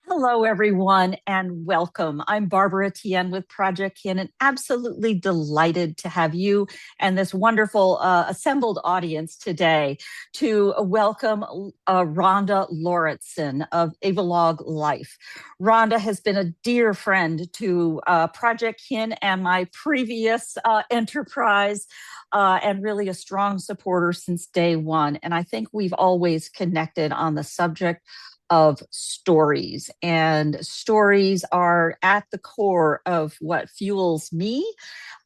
Hello, everyone, and welcome. I'm Barbara Tien with Project Kin, and absolutely delighted to have you and this wonderful assembled audience today to welcome Rhonda Lauritzen of Evolog Life. Rhonda has been a dear friend to Project Kin and my previous enterprise. And really a strong supporter since day one. And I think we've always connected on the subject of stories, and stories are at the core of what fuels me.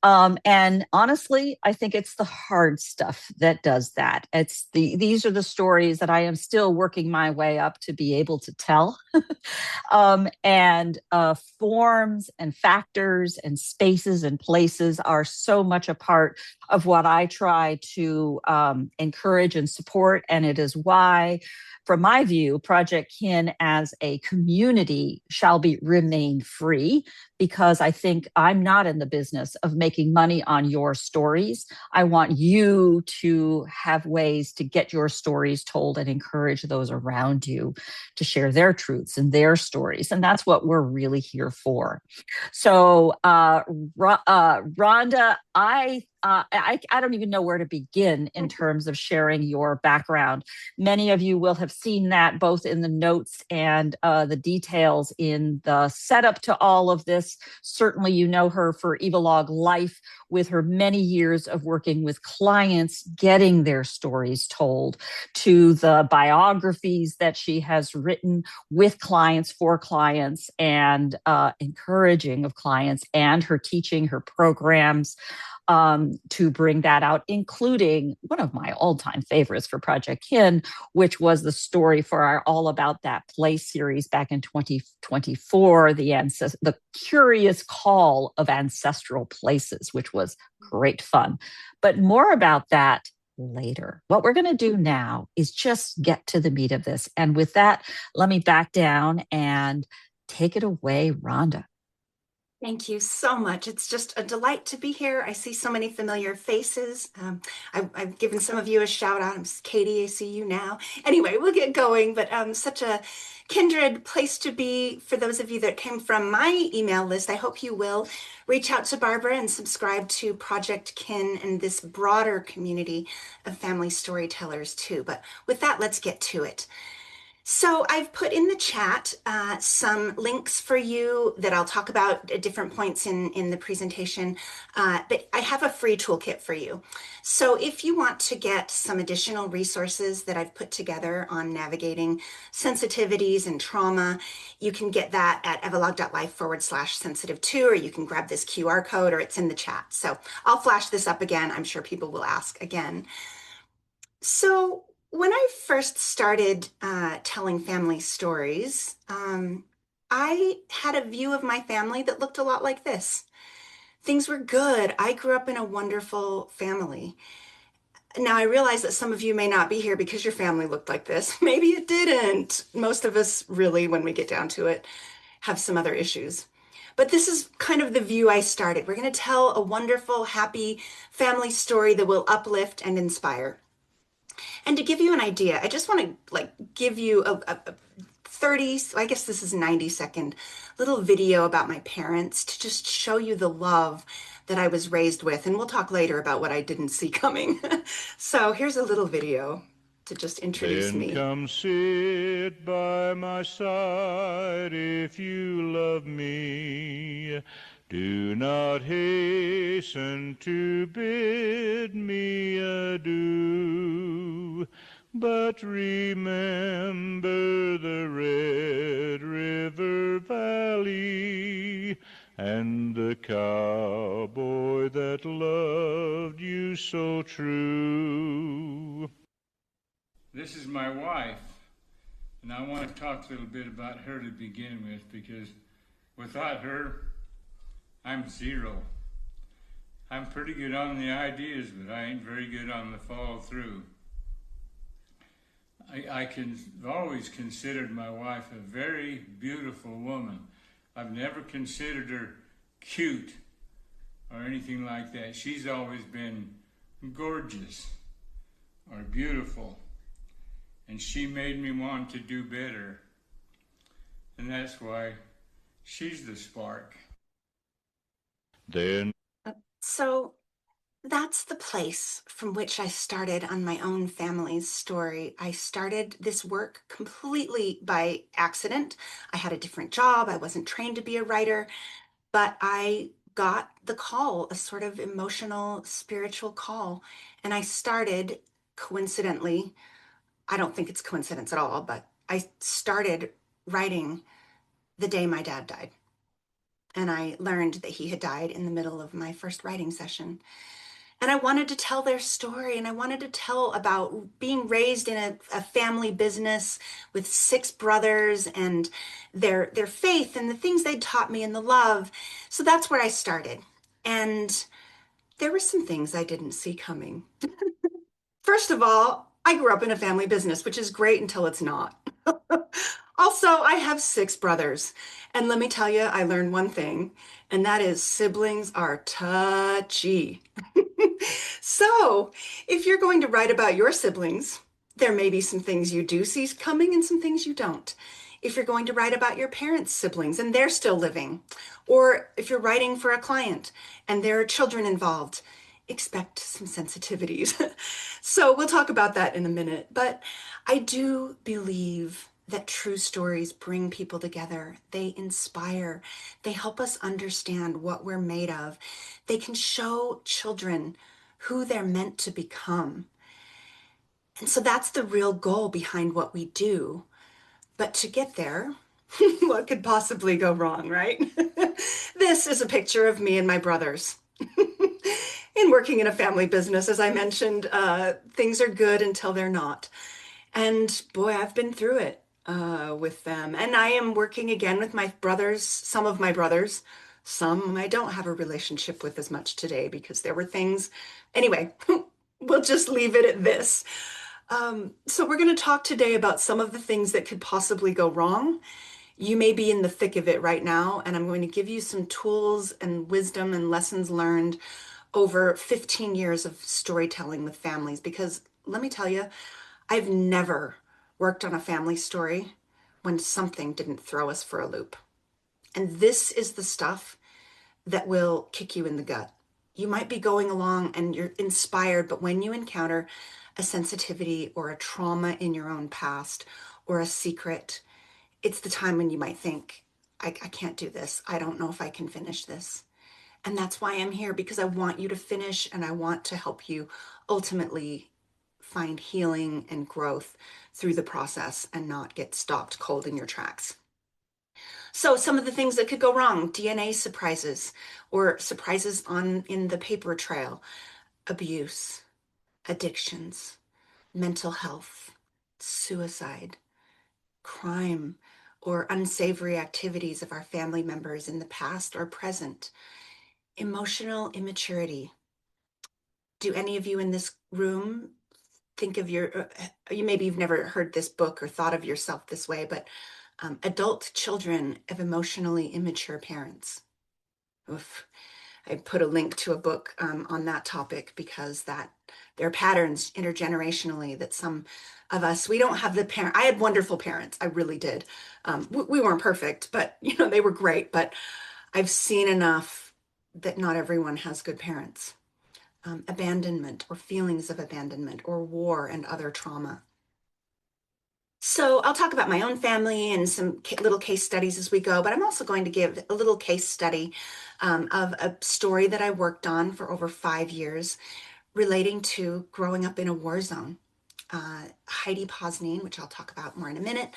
And honestly, I think it's the hard stuff that does that. These are the stories that I am still working my way up to be able to tell. And forms and factors and spaces and places are so much a part of what I try to encourage and support. And it is why, from my view, Project Kin as a community shall be remain free, because I think I'm not in the business of making money on your stories. I want you to have ways to get your stories told and encourage those around you to share their truths and their stories. And that's what we're really here for. So, Rhonda, I don't even know where to begin in terms of sharing your background. Many of you will have seen that both in the notes and the details in the setup to all of this. Certainly, you know her for Evolog Life, with her many years of working with clients, getting their stories told, to the biographies that she has written with clients, for clients, and encouraging of clients, and her teaching, her programs to bring that out, including one of my all-time favorites for Project Kin, which was the story for our All About That Place series back in 2024, the curious call of ancestral places, which was great fun. But more about that later. What we're going to do now is just get to the meat of this. And with that, let me back down and take it away, Rhonda. Thank you so much. It's just a delight to be here. I see so many familiar faces. I've given some of you a shout out. I'm Katie, I see you now. Anyway, we'll get going, but such a kindred place to be. For those of you that came from my email list, I hope you will reach out to Barbara and subscribe to Project Kin and this broader community of family storytellers too. But with that, let's get to it. So I've put in the chat some links for you that I'll talk about at different points in the presentation, but I have a free toolkit for you. So if you want to get some additional resources that I've put together on navigating sensitivities and trauma, you can get that at evolog.life/sensitive2, or you can grab this QR code, or it's in the chat. So I'll flash this up again. I'm sure people will ask again. So when I first started telling family stories, I had a view of my family that looked a lot like this. Things were good. I grew up in a wonderful family. Now, I realize that some of you may not be here because your family looked like this. Maybe it didn't. Most of us really, when we get down to it, have some other issues. But this is kind of the view I started. We're going to tell a wonderful, happy family story that will uplift and inspire. And to give you an idea, I just want to give you a 30, I guess this is 90-second little video about my parents to just show you the love that I was raised with. And we'll talk later about what I didn't see coming. So here's a little video to just introduce me. Come sit by my side if you love me. Do not hasten to bid me adieu, but remember the Red River Valley and the cowboy that loved you so true. This is my wife, and I want to talk a little bit about her to begin with, because without her, I'm zero. I'm pretty good on the ideas, but I ain't very good on the follow through. I've always considered my wife a very beautiful woman. I've never considered her cute or anything like that. She's always been gorgeous. are beautiful, and she made me want to do better. And that's why she's the spark. Then So that's the place from which I started on my own family's story. I started this work completely by accident. I had a different job. I wasn't trained to be a writer, but I got the call, a sort of emotional, spiritual call. And I started coincidentally, I don't think it's coincidence at all, but I started writing the day my dad died. And I learned that he had died in the middle of my first writing session. And I wanted to tell their story, and I wanted to tell about being raised in a family business with 6 brothers and their faith and the things they'd taught me and the love. So that's where I started. And there were some things I didn't see coming. First of all, I grew up in a family business, which is great until it's not. Also, I have 6 brothers. And let me tell you, I learned one thing, and that is siblings are touchy. So, if you're going to write about your siblings, there may be some things you do see coming and some things you don't. If you're going to write about your parents' siblings and they're still living, or if you're writing for a client and there are children involved, expect some sensitivities. So, we'll talk about that in a minute. But I do believe that true stories bring people together. They inspire. They help us understand what we're made of. They can show children who they're meant to become. And so that's the real goal behind what we do. But to get there, what could possibly go wrong, right? This is a picture of me and my brothers. In working in a family business, as I mentioned, things are good until they're not. And boy, I've been through it with them. And I am working again with my brothers, some of my brothers. Some I don't have a relationship with as much today because there were things. Anyway, we'll just leave it at this. So we're going to talk today about some of the things that could possibly go wrong. You may be in the thick of it right now, and I'm going to give you some tools and wisdom and lessons learned over 15 years of storytelling with families. Because let me tell you, I've never worked on a family story when something didn't throw us for a loop. And this is the stuff that will kick you in the gut. You might be going along and you're inspired, but when you encounter a sensitivity or a trauma in your own past or a secret, it's the time when you might think, I can't do this. I don't know if I can finish this. And that's why I'm here, because I want you to finish and I want to help you ultimately find healing and growth through the process and not get stopped cold in your tracks. So some of the things that could go wrong: DNA surprises or surprises in the paper trail, abuse, addictions, mental health, suicide, crime, or unsavory activities of our family members in the past or present, emotional immaturity. Do any of you in this room think of maybe you've never heard this book or thought of yourself this way, but adult children of emotionally immature parents. Oof. I put a link to a book on that topic because there are patterns intergenerationally that some of us, we don't have the parent. I had wonderful parents. I really did. We weren't perfect, but they were great. But I've seen enough that not everyone has good parents. Abandonment or feelings of abandonment or war and other trauma. So I'll talk about my own family and some little case studies as we go, but I'm also going to give a little case study of a story that I worked on for over 5 years relating to growing up in a war zone. Heidi Posnine, which I'll talk about more in a minute,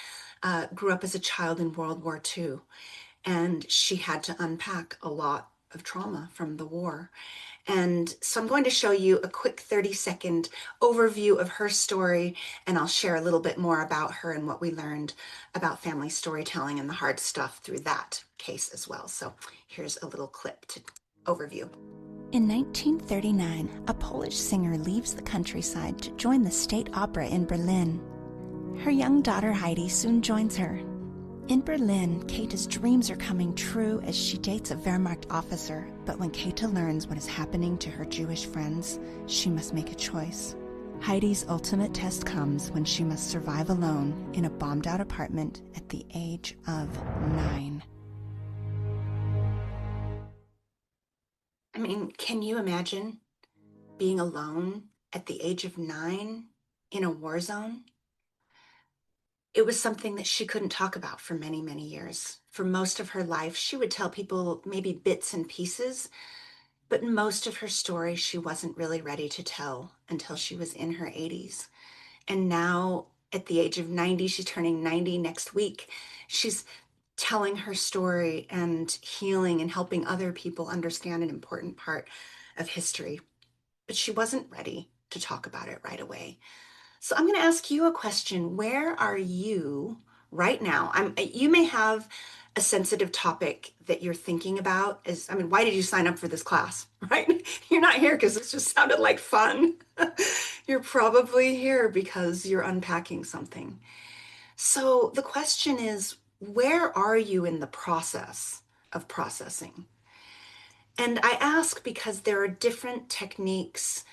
grew up as a child in World War II, and she had to unpack a lot of trauma from the war. And so I'm going to show you a quick 30-second overview of her story, and I'll share a little bit more about her and what we learned about family storytelling and the hard stuff through that case as well. So here's a little clip to overview. In 1939, a Polish singer leaves the countryside to join the state opera in Berlin. Her young daughter Heidi soon joins her. In Berlin, Kata's dreams are coming true as she dates a Wehrmacht officer, but when Kata learns what is happening to her Jewish friends, she must make a choice. Heidi's ultimate test comes when she must survive alone in a bombed-out apartment at the age of 9. I mean, can you imagine being alone at the age of 9 in a war zone? It was something that she couldn't talk about for many, many years. For most of her life, she would tell people maybe bits and pieces, but most of her story she wasn't really ready to tell until she was in her 80s. And now, at the age of 90, she's turning 90 next week. She's telling her story and healing and helping other people understand an important part of history. But she wasn't ready to talk about it right away. So I'm going to ask you a question. Where are you right now? You may have a sensitive topic that you're thinking about. Why did you sign up for this class, right? You're not here because this just sounded like fun. You're probably here because you're unpacking something. So the question is, where are you in the process of processing? And I ask because there are different techniques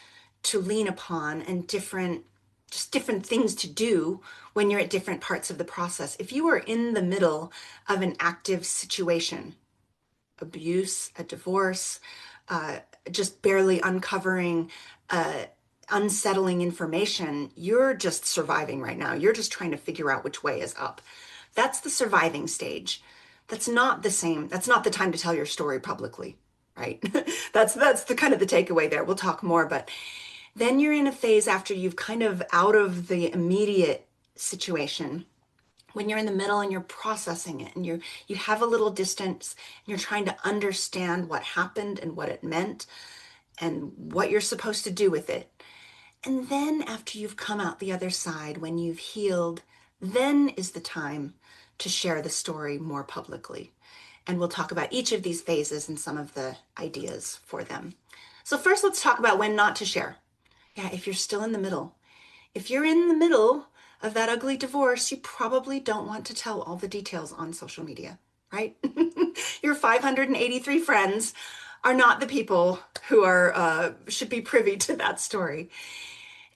to lean upon and different things to do when you're at different parts of the process. If you are in the middle of an active situation, abuse, a divorce, just barely uncovering unsettling information, you're just surviving right now. You're just trying to figure out which way is up. That's the surviving stage. That's not the same. That's not the time to tell your story publicly, right? That's the kind of the takeaway there. We'll talk more, but then you're in a phase after you've kind of out of the immediate situation, when you're in the middle and you're processing it and you have a little distance and you're trying to understand what happened and what it meant and what you're supposed to do with it. And then after you've come out the other side, when you've healed, then is the time to share the story more publicly. And we'll talk about each of these phases and some of the ideas for them. So first, let's talk about when not to share. Yeah, if you're still in the middle. If you're in the middle of that ugly divorce, you probably don't want to tell all the details on social media, right? Your 583 friends are not the people who should be privy to that story.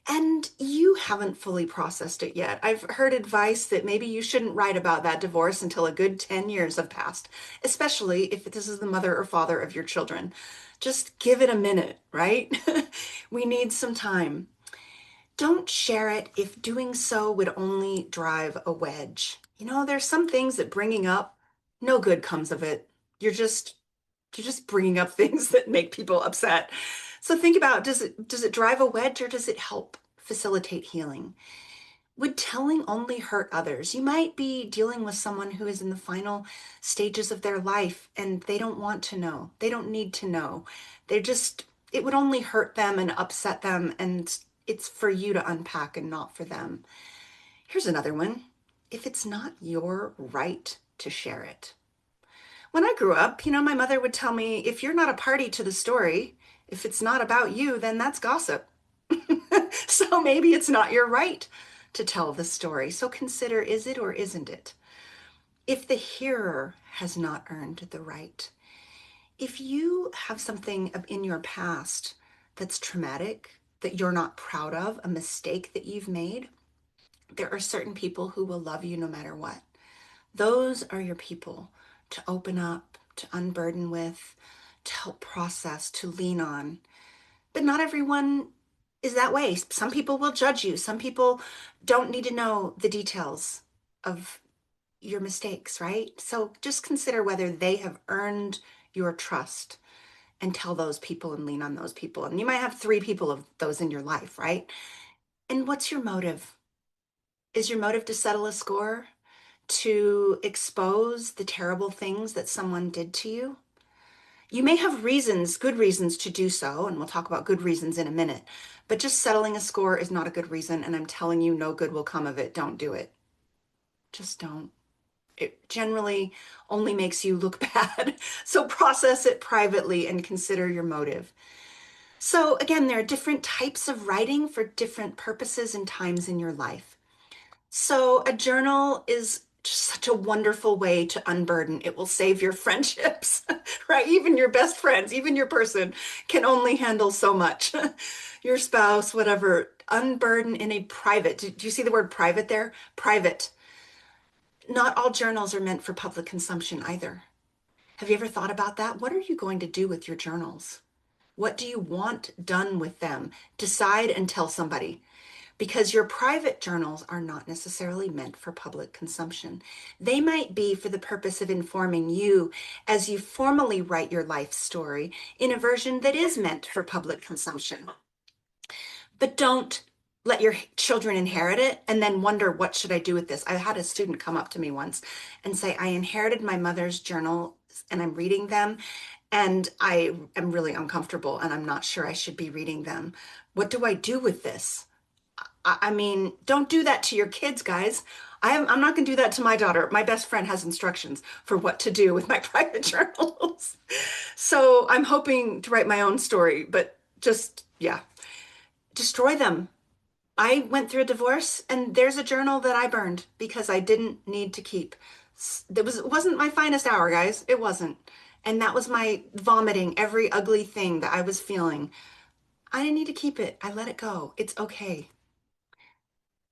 And you haven't fully processed it yet. I've heard advice that maybe you shouldn't write about that divorce until a good 10 years have passed, especially if this is the mother or father of your children. Just give it a minute, right? We need some time. Don't share it if doing so would only drive a wedge. There's some things that bringing up, no good comes of it. You're just bringing up things that make people upset. So think about, does it drive a wedge or does it help facilitate healing? Would telling only hurt others? You might be dealing with someone who is in the final stages of their life and they don't want to know. They don't need to know. It would only hurt them and upset them, and it's for you to unpack and not for them. Here's another one. If it's not your right to share it. When I grew up, my mother would tell me, if you're not a party to the story, if it's not about you, then that's gossip. So maybe it's not your right to tell the story. So consider, is it or isn't it? If the hearer has not earned the right, if you have something in your past that's traumatic, that you're not proud of, a mistake that you've made, there are certain people who will love you no matter what. Those are your people to open up, to unburden with, to help process, to lean on. But not everyone is that way. Some people will judge you. Some people don't need to know the details of your mistakes, right? So just consider whether they have earned your trust and tell those people and lean on those people. And you might have 3 people of those in your life, right? And what's your motive? Is your motive to settle a score? To expose the terrible things that someone did to you? You may have reasons, good reasons to do so, and we'll talk about good reasons in a minute, but just settling a score is not a good reason, and I'm telling you, no good will come of it. Don't do it. Just don't. It generally only makes you look bad. So process it privately and consider your motive. So again, there are different types of writing for different purposes and times in your life. So a journal is just such a wonderful way to unburden. It will save your friendships, right? Even your best friends, even your person can only handle so much. your spouse, whatever, unburden in a private. Do you see the word private there? Private. Not all journals are meant for public consumption either. Have you ever thought about that? What are you going to do with your journals? What do you want done with them? Decide and tell somebody. Because your private journals are not necessarily meant for public consumption. They might be for the purpose of informing you as you formally write your life story in a version that is meant for public consumption. But don't let your children inherit it and then wonder, what should I do with this? I had a student come up to me once and say, I inherited my mother's journal and I'm reading them, and I am really uncomfortable and I'm not sure I should be reading them. What do I do with this? I mean, don't do that to your kids, guys. I'm not going to do that to my daughter. My best friend has instructions for what to do with my private journals. So I'm hoping to write my own story, but just, yeah, destroy them. I went through a divorce and there's a journal that I burned because I didn't need to keep. It wasn't my finest hour, guys. It wasn't. And that was my vomiting every ugly thing that I was feeling. I didn't need to keep it. I let it go. It's okay.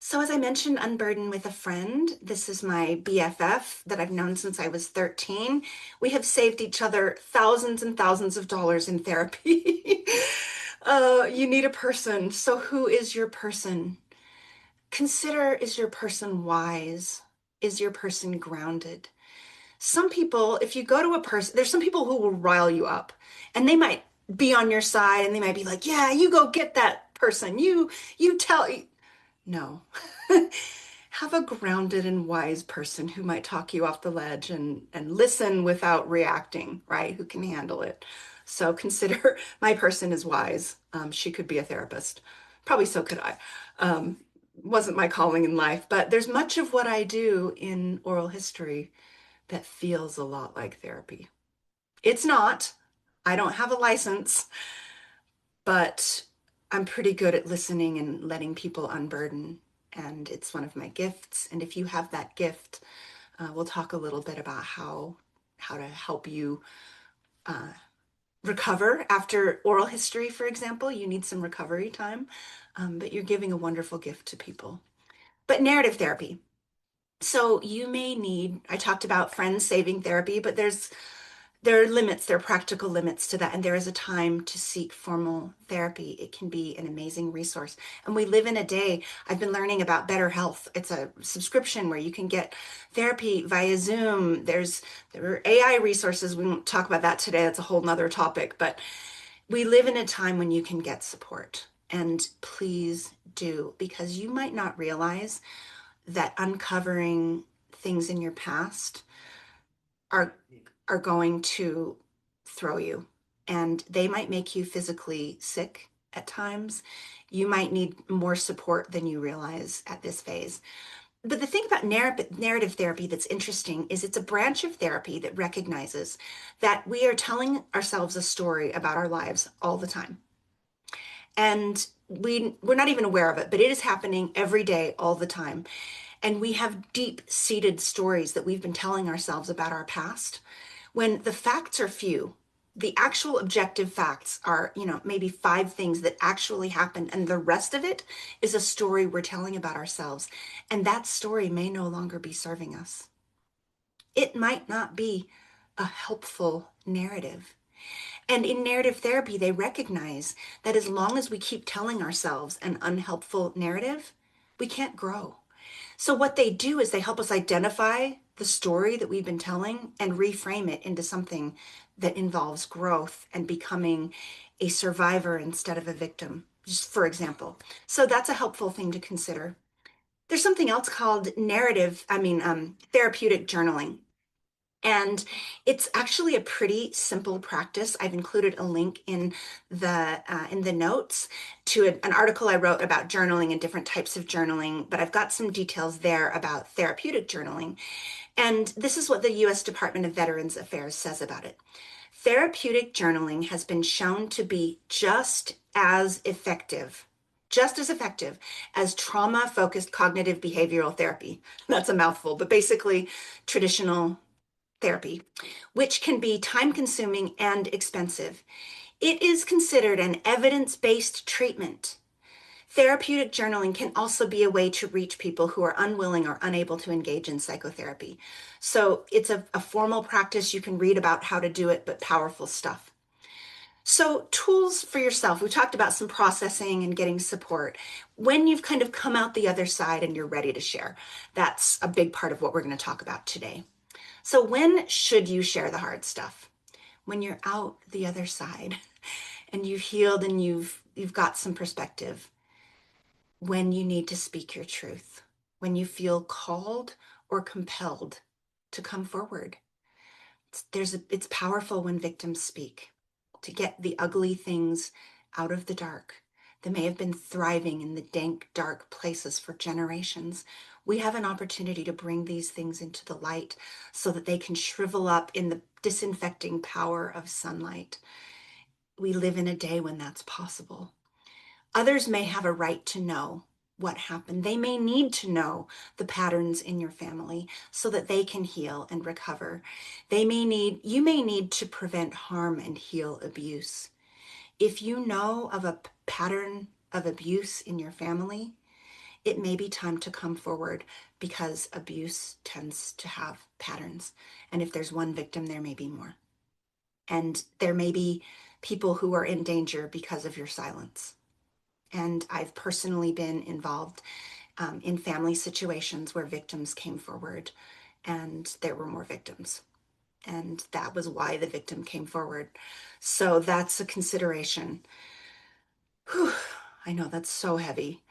So as I mentioned, unburden with a friend. This is my BFF that I've known since I was 13. We have saved each other thousands and thousands of dollars in therapy. You need a person. So who is your person? Consider, is your person wise? Is your person grounded? Some people, if you go to a person, there's some people who will rile you up and they might be on your side and they might be like, yeah, you go get that person. You tell. No. Have a grounded and wise person who might talk you off the ledge and listen without reacting, right? Who can handle it. So consider my person is wise. She could be a therapist. Probably so could I. Wasn't my calling in life, but there's much of what I do in oral history that feels a lot like therapy. It's not. I don't have a license, but I'm pretty good at listening and letting people unburden, and it's one of my gifts. And if you have that gift, we'll talk a little bit about how to help you recover after oral history, for example. You need some recovery time, but you're giving a wonderful gift to people. But narrative therapy. So you may need, I talked about friends saving therapy, but there are limits, there are practical limits to that. And there is a time to seek formal therapy. It can be an amazing resource. And we live in a day, I've been learning about Better Health. It's a subscription where you can get therapy via Zoom. There are AI resources. We won't talk about that today. That's a whole nother topic. But we live in a time when you can get support. And please do, because you might not realize that uncovering things in your past are going to throw you, and they might make you physically sick at times. You might need more support than you realize at this phase. But the thing about narrative therapy that's interesting is it's a branch of therapy that recognizes that we are telling ourselves a story about our lives all the time. And we're not even aware of it, but it is happening every day, all the time. And we have deep-seated stories that we've been telling ourselves about our past, when the facts are few. The actual objective facts are, maybe 5 things that actually happened, and the rest of it is a story we're telling about ourselves. And that story may no longer be serving us. It might not be a helpful narrative. And in narrative therapy, they recognize that as long as we keep telling ourselves an unhelpful narrative, we can't grow. So what they do is they help us identify the story that we've been telling and reframe it into something that involves growth and becoming a survivor instead of a victim, just for example. So that's a helpful thing to consider. There's something else called therapeutic journaling. And it's actually a pretty simple practice. I've included a link in the notes to an article I wrote about journaling and different types of journaling, but I've got some details there about therapeutic journaling. And this is what the U.S. Department of Veterans Affairs says about it. Therapeutic journaling has been shown to be just as effective as trauma-focused cognitive behavioral therapy. That's a mouthful, but basically traditional therapy, which can be time-consuming and expensive. It is considered an evidence-based treatment. Therapeutic journaling can also be a way to reach people who are unwilling or unable to engage in psychotherapy. So it's a formal practice. You can read about how to do it, but powerful stuff. So tools for yourself. We talked about some processing and getting support. When you've kind of come out the other side and you're ready to share, that's a big part of what we're going to talk about today. So when should you share the hard stuff? When you're out the other side and you've healed and you've got some perspective. When you need to speak your truth, when you feel called or compelled to come forward. It's powerful when victims speak, to get the ugly things out of the dark that may have been thriving in the dank, dark places for generations. We have an opportunity to bring these things into the light so that they can shrivel up in the disinfecting power of sunlight. We live in a day when that's possible. Others may have a right to know what happened. They may need to know the patterns in your family so that they can heal and recover. You may need to prevent harm and heal abuse. If you know of a pattern of abuse in your family, it may be time to come forward because abuse tends to have patterns. And if there's one victim, there may be more. And there may be people who are in danger because of your silence. And I've personally been involved in family situations where victims came forward and there were more victims. And that was why the victim came forward. So that's a consideration. Whew, I know that's so heavy.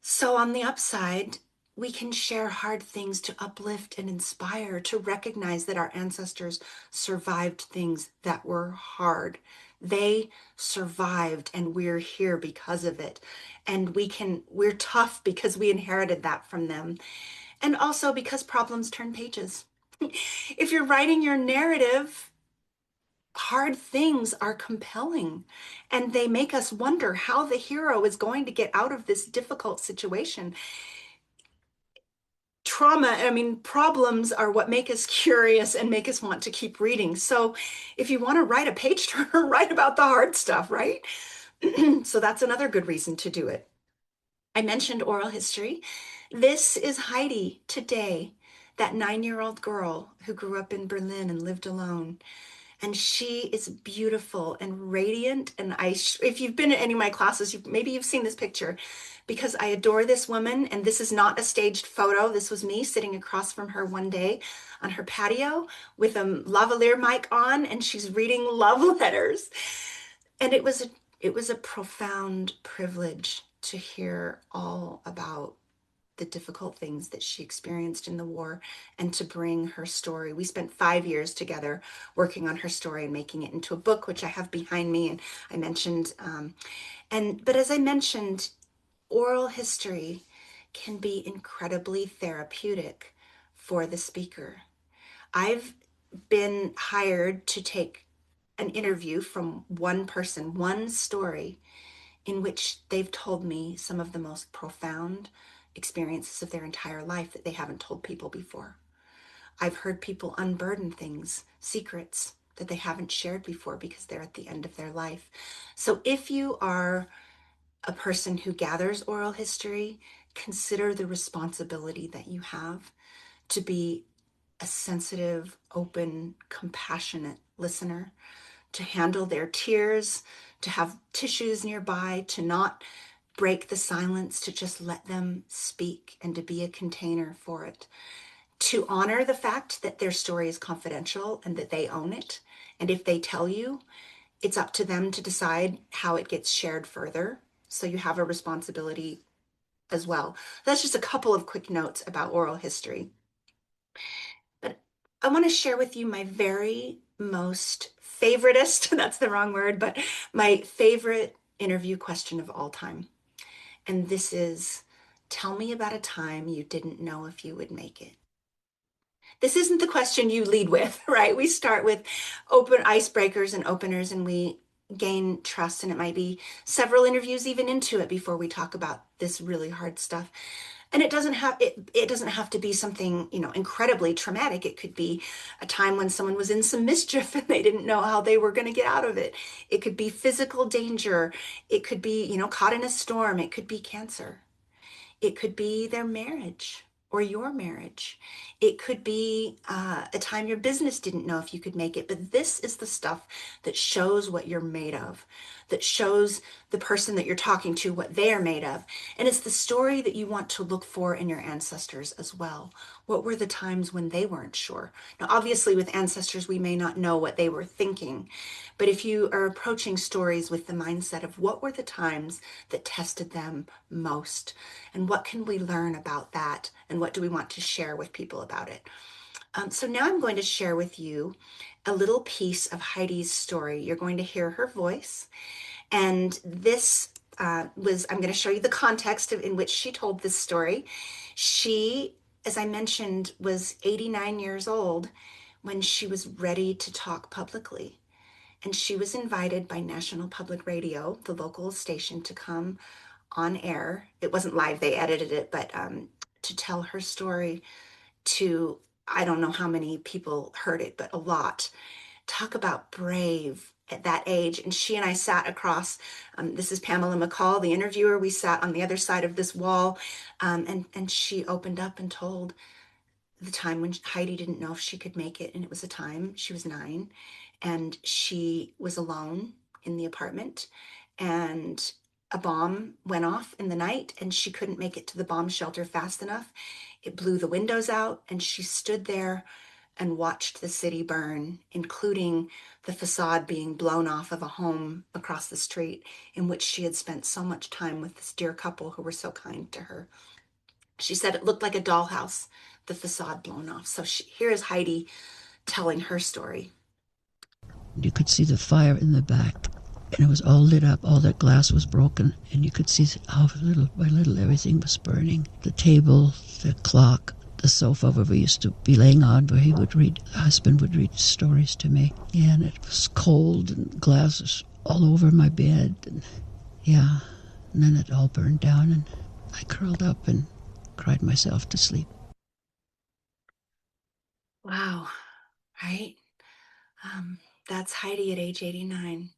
So on the upside, we can share hard things to uplift and inspire, to recognize that our ancestors survived things that were hard. They survived and we're here because of it. And we're tough because we inherited that from them. And also because problems turn pages. If you're writing your narrative, hard things are compelling and they make us wonder how the hero is going to get out of this difficult situation. Problems are what make us curious and make us want to keep reading. So if you want to write a page turner, write about the hard stuff, right? So that's another good reason to do it. I mentioned oral history. This is Heidi today, that 9-year-old girl who grew up in Berlin and lived alone. And she is beautiful and radiant. And if you've been at any of my classes, maybe you've seen this picture, because I adore this woman. And this is not a staged photo. This was me sitting across from her one day on her patio with a lavalier mic on, and she's reading love letters. And it was a profound privilege to hear all about the difficult things that she experienced in the war and to bring her story. We spent 5 years together working on her story and making it into a book, which I have behind me. And I mentioned, but as I mentioned, oral history can be incredibly therapeutic for the speaker. I've been hired to take an interview from one person, one story, in which they've told me some of the most profound experiences of their entire life that they haven't told people before. I've heard people unburden things, secrets that they haven't shared before because they're at the end of their life. So if you are a person who gathers oral history, consider the responsibility that you have to be a sensitive, open, compassionate listener, to handle their tears, to have tissues nearby, to not break the silence, to just let them speak and to be a container for it, to honor the fact that their story is confidential and that they own it. And if they tell you, it's up to them to decide how it gets shared further. So you have a responsibility as well. That's just a couple of quick notes about oral history. But I want to share with you my very most favoritist, that's the wrong word, but my favorite interview question of all time. And this is, tell me about a time you didn't know if you would make it. This isn't the question you lead with, right? We start with open icebreakers and openers, and we gain trust, and it might be several interviews even into it before we talk about this really hard stuff. And it doesn't have to be something, incredibly traumatic. It could be a time when someone was in some mischief and they didn't know how they were going to get out of it. It could be physical danger. It could be, caught in a storm. It could be cancer. It could be their marriage or your marriage. It could be a time your business didn't know if you could make it. But this is the stuff that shows what you're made of, that shows the person that you're talking to what they are made of. And it's the story that you want to look for in your ancestors as well. What were the times when they weren't sure? Now, obviously, with ancestors, we may not know what they were thinking. But if you are approaching stories with the mindset of what were the times that tested them most, and what can we learn about that, and what do we want to share with people about it? So now I'm going to share with you a little piece of Heidi's story. You're going to hear her voice. And this I'm going to show you the context in which she told this story. She, as I mentioned, was 89 years old when she was ready to talk publicly. And she was invited by National Public Radio, the local station, to come on air. It wasn't live, they edited it, but to tell her story to, I don't know how many people heard it, but a lot. Talk about brave at that age. And she and I sat across, this is Pamela McCall, the interviewer. We sat on the other side of this wall, and she opened up and told the time when Heidi didn't know if she could make it. And it was a time she was 9 and she was alone in the apartment, and a bomb went off in the night and she couldn't make it to the bomb shelter fast enough. It blew the windows out and she stood there and watched the city burn, including the facade being blown off of a home across the street in which she had spent so much time with this dear couple who were so kind to her. She said it looked like a dollhouse, the facade blown off. So here is Heidi telling her story. You could see the fire in the back, and it was all lit up. All that glass was broken, and you could see how little by little everything was burning. The table, the clock, the sofa where we used to be laying on, where the husband would read stories to me. Yeah, and it was cold, and glass was all over my bed. And then it all burned down, and I curled up and cried myself to sleep. Wow, right? That's Heidi at age 89.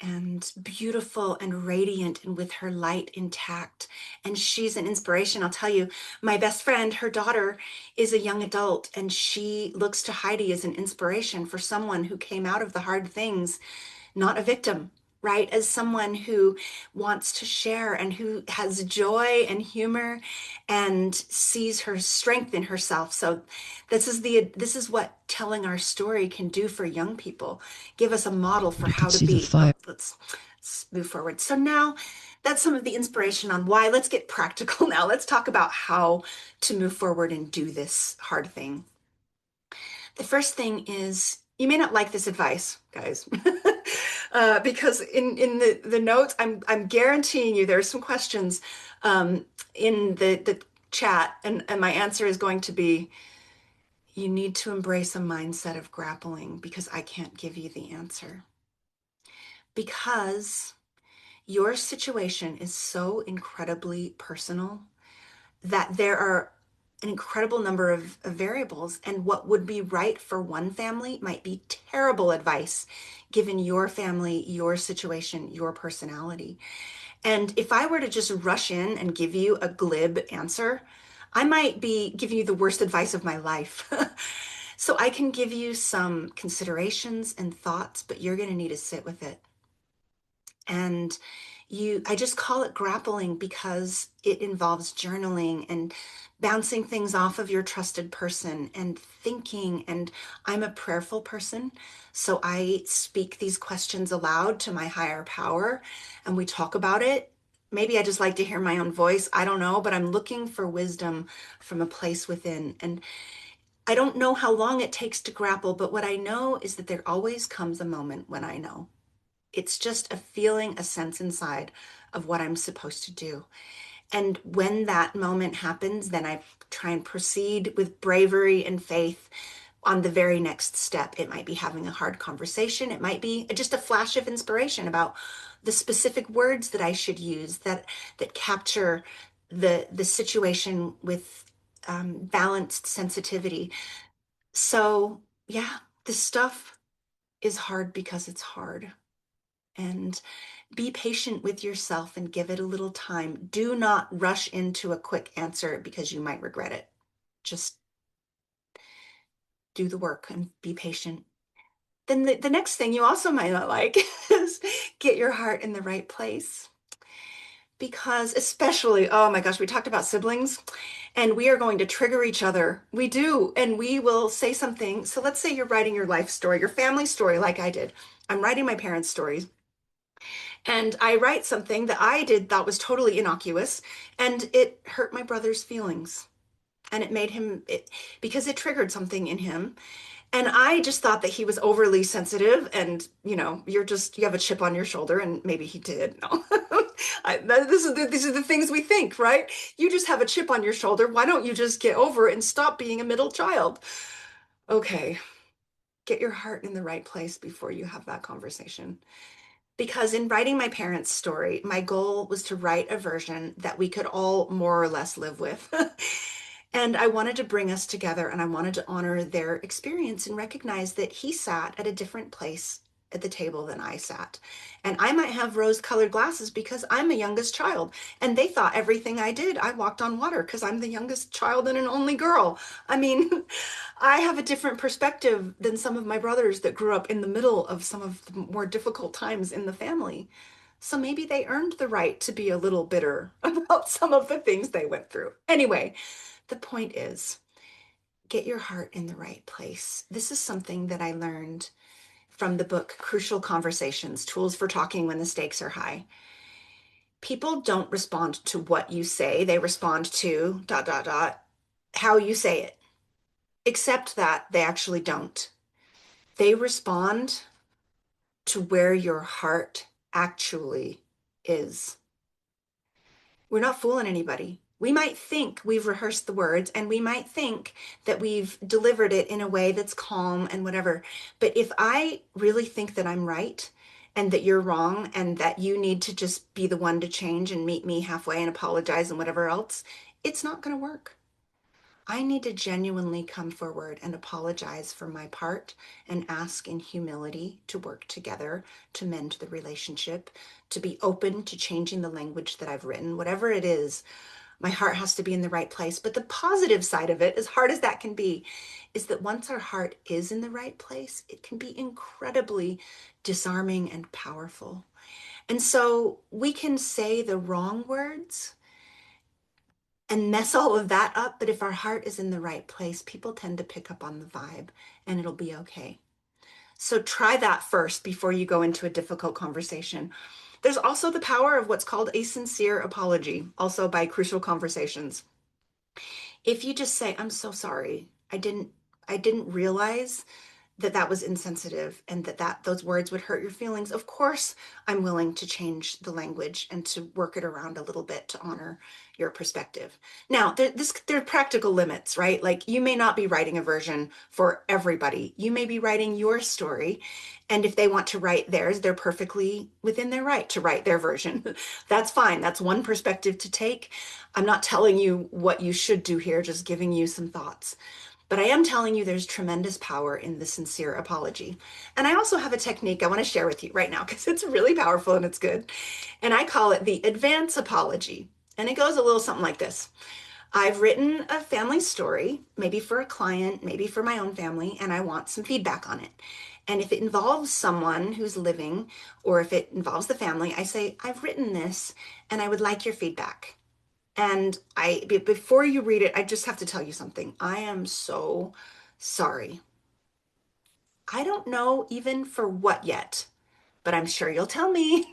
And beautiful and radiant and with her light intact. And she's an inspiration. I'll tell you, my best friend, her daughter is a young adult, and she looks to Heidi as an inspiration for someone who came out of the hard things, not a victim, right? As someone who wants to share and who has joy and humor and sees her strength in herself. So this is what telling our story can do for young people. Give us a model for how to be. Let's move forward. So now that's some of the inspiration on why. Let's get practical now. Let's talk about how to move forward and do this hard thing. The first thing is, you may not like this advice, guys, because in the notes, I'm guaranteeing you there are some questions in the chat, and my answer is going to be, you need to embrace a mindset of grappling, because I can't give you the answer. Because your situation is so incredibly personal that there are an incredible number of variables, and what would be right for one family might be terrible advice given your family, your situation, your personality. And if I were to just rush in and give you a glib answer, I might be giving you the worst advice of my life. So I can give you some considerations and thoughts, but you're going to need to sit with it. And I just call it grappling because it involves journaling and bouncing things off of your trusted person and thinking. And I'm a prayerful person, so I speak these questions aloud to my higher power, and we talk about it. Maybe I just like to hear my own voice. I don't know, but I'm looking for wisdom from a place within. And I don't know how long it takes to grapple, but what I know is that there always comes a moment when I know. It's just a feeling, a sense inside of what I'm supposed to do. And when that moment happens, then I try and proceed with bravery and faith on the very next step. It might be having a hard conversation. It might be just a flash of inspiration about the specific words that I should use that capture the situation with balanced sensitivity. So yeah, this stuff is hard because it's hard. And be patient with yourself and give it a little time. Do not rush into a quick answer because you might regret it. Just do the work and be patient. Then the next thing you also might not like is get your heart in the right place. Because especially, oh my gosh, we talked about siblings and we are going to trigger each other. We do. And we will say something. So let's say you're writing your life story, your family story, like I did. I'm writing my parents' stories. And I write something that I did thought was totally innocuous, and it hurt my brother's feelings. And it made him, because it triggered something in him. And I just thought that he was overly sensitive and, you have a chip on your shoulder, and maybe he did. No. These are the things we think, right? You just have a chip on your shoulder. Why don't you just get over it and stop being a middle child? Okay, get your heart in the right place before you have that conversation. Because in writing my parents' story, my goal was to write a version that we could all more or less live with. And I wanted to bring us together, and I wanted to honor their experience and recognize that he sat at a different place at the table than I sat. And I might have rose-colored glasses because I'm a youngest child. And they thought everything I did, I walked on water because I'm the youngest child and an only girl. I mean, I have a different perspective than some of my brothers that grew up in the middle of some of the more difficult times in the family. So maybe they earned the right to be a little bitter about some of the things they went through. Anyway, the point is, get your heart in the right place. This is something that I learned from the book Crucial Conversations, Tools for Talking When the Stakes Are High. People don't respond to what you say. They respond to ... how you say it. Except that they actually don't. They respond to where your heart actually is. We're not fooling anybody. We might think we've rehearsed the words, and we might think that we've delivered it in a way that's calm and whatever. But if I really think that I'm right and that you're wrong and that you need to just be the one to change and meet me halfway and apologize and whatever else, it's not going to work. I need to genuinely come forward and apologize for my part and ask in humility to work together to mend the relationship, to be open to changing the language that I've written, whatever it is. My heart has to be in the right place. But the positive side of it, as hard as that can be, is that once our heart is in the right place, it can be incredibly disarming and powerful. And so we can say the wrong words and mess all of that up. But if our heart is in the right place, people tend to pick up on the vibe, and it'll be okay. So try that first before you go into a difficult conversation. There's also the power of what's called a sincere apology, also by Crucial Conversations. If you just say, I'm so sorry, I didn't realize that was insensitive and that those words would hurt your feelings. Of course, I'm willing to change the language and to work it around a little bit to honor your perspective. Now, there are practical limits, right? Like, you may not be writing a version for everybody. You may be writing your story, and if they want to write theirs, they're perfectly within their right to write their version. That's fine. That's one perspective to take. I'm not telling you what you should do here, just giving you some thoughts. But I am telling you there's tremendous power in the sincere apology. And I also have a technique I want to share with you right now because it's really powerful and it's good. And I call it the advance apology. And it goes a little something like this. I've written a family story, maybe for a client, maybe for my own family, and I want some feedback on it. And if it involves someone who's living, or if it involves the family, I say, I've written this and I would like your feedback. And before you read it, I just have to tell you something. I am so sorry. I don't know even for what yet, but I'm sure you'll tell me.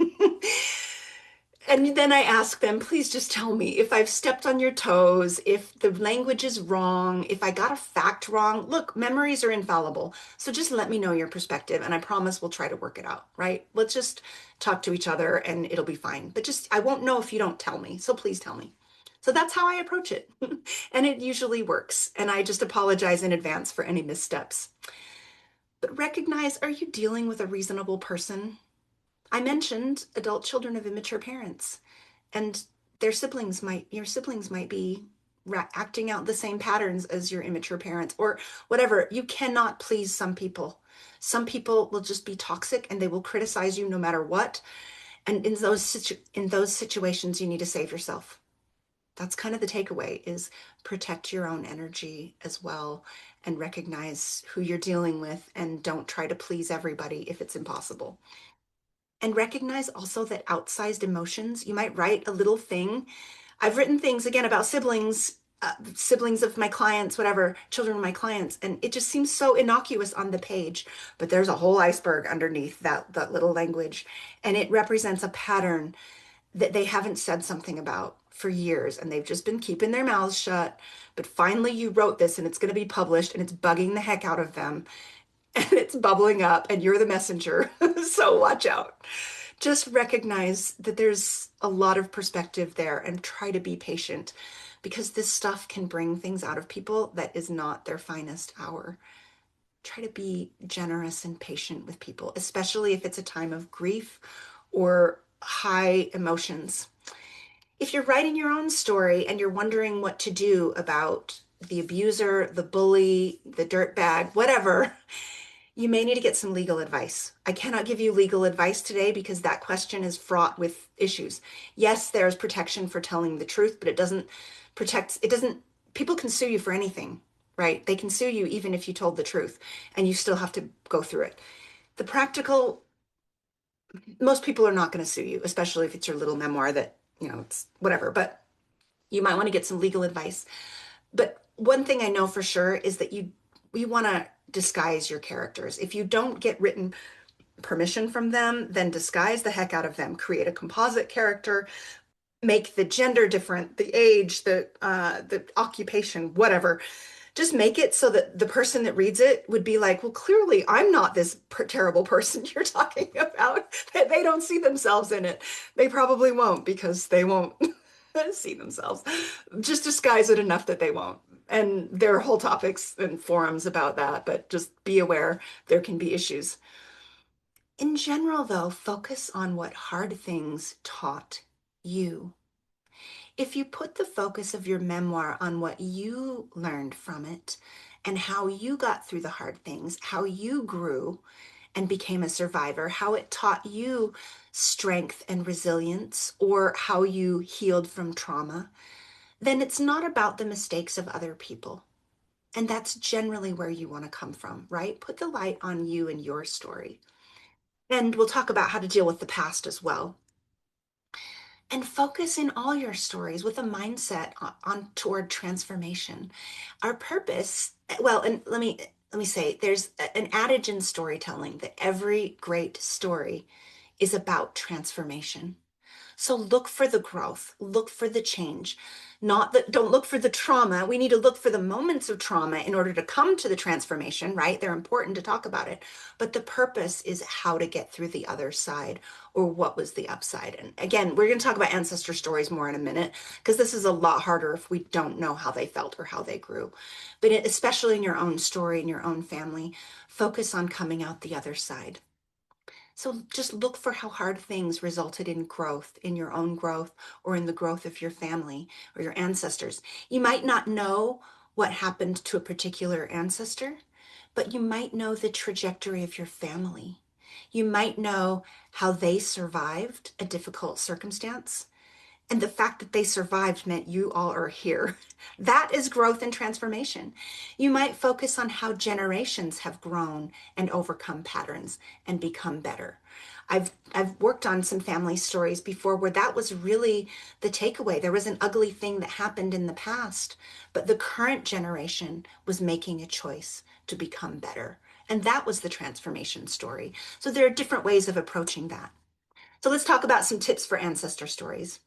And then I ask them, please just tell me if I've stepped on your toes, if the language is wrong, if I got a fact wrong. Look, memories are infallible. So just let me know your perspective, and I promise we'll try to work it out, right? Let's just talk to each other and it'll be fine. But I won't know if you don't tell me. So please tell me. So that's how I approach it. And it usually works. And I just apologize in advance for any missteps. But recognize, are you dealing with a reasonable person? I mentioned adult children of immature parents. And your siblings might be acting out the same patterns as your immature parents or whatever. You cannot please some people. Some people will just be toxic and they will criticize you no matter what. And in those situations, you need to save yourself. That's kind of the takeaway, is protect your own energy as well and recognize who you're dealing with, and don't try to please everybody if it's impossible. And recognize also that outsized emotions, you might write a little thing. I've written things again about siblings of my clients, whatever, children of my clients, and it just seems so innocuous on the page, but there's a whole iceberg underneath that little language, and it represents a pattern that they haven't said something about for years, and they've just been keeping their mouths shut. But finally you wrote this and it's going to be published, and it's bugging the heck out of them, and it's bubbling up, and you're the messenger. So watch out. Just recognize that there's a lot of perspective there, and try to be patient, because this stuff can bring things out of people that is not their finest hour. Try to be generous and patient with people, especially if it's a time of grief or high emotions. If you're writing your own story and you're wondering what to do about the abuser, the bully, the dirtbag, whatever, you may need to get some legal advice. I cannot give you legal advice today because that question is fraught with issues. Yes, there's protection for telling the truth, but people can sue you for anything, right? They can sue you even if you told the truth, and you still have to go through it. Most people are not going to sue you, especially if it's your little memoir that, it's whatever, but you might want to get some legal advice. But one thing I know for sure is that you want to disguise your characters. If you don't get written permission from them, then disguise the heck out of them. Create a composite character, make the gender different, the age, the occupation, whatever. Just make it so that the person that reads it would be like, well, clearly I'm not this terrible person you're talking about. They don't see themselves in it. They probably won't, because they won't see themselves. Just disguise it enough that they won't. And there are whole topics and forums about that, but just be aware there can be issues. In general, though, focus on what hard things taught you. If you put the focus of your memoir on what you learned from it and how you got through the hard things, how you grew and became a survivor, how it taught you strength and resilience, or how you healed from trauma, then it's not about the mistakes of other people. And that's generally where you want to come from, right? Put the light on you and your story. And we'll talk about how to deal with the past as well. And focus in all your stories with a mindset on toward transformation. Our purpose, well, and let me say, there's an adage in storytelling that every great story is about transformation. So look for the growth, look for the change, don't look for the trauma. We need to look for the moments of trauma in order to come to the transformation, right? They're important to talk about it. But the purpose is how to get through the other side, or what was the upside. And again, we're going to talk about ancestor stories more in a minute, because this is a lot harder if we don't know how they felt or how they grew. But especially in your own story, in your own family, focus on coming out the other side. So just look for how hard things resulted in growth, in your own growth, or in the growth of your family or your ancestors. You might not know what happened to a particular ancestor, but you might know the trajectory of your family. You might know how they survived a difficult circumstance. And the fact that they survived meant you all are here. That is growth and transformation. You might focus on how generations have grown and overcome patterns and become better. I've worked on some family stories before where that was really the takeaway. There was an ugly thing that happened in the past, but the current generation was making a choice to become better. And that was the transformation story. So there are different ways of approaching that. So let's talk about some tips for ancestor stories.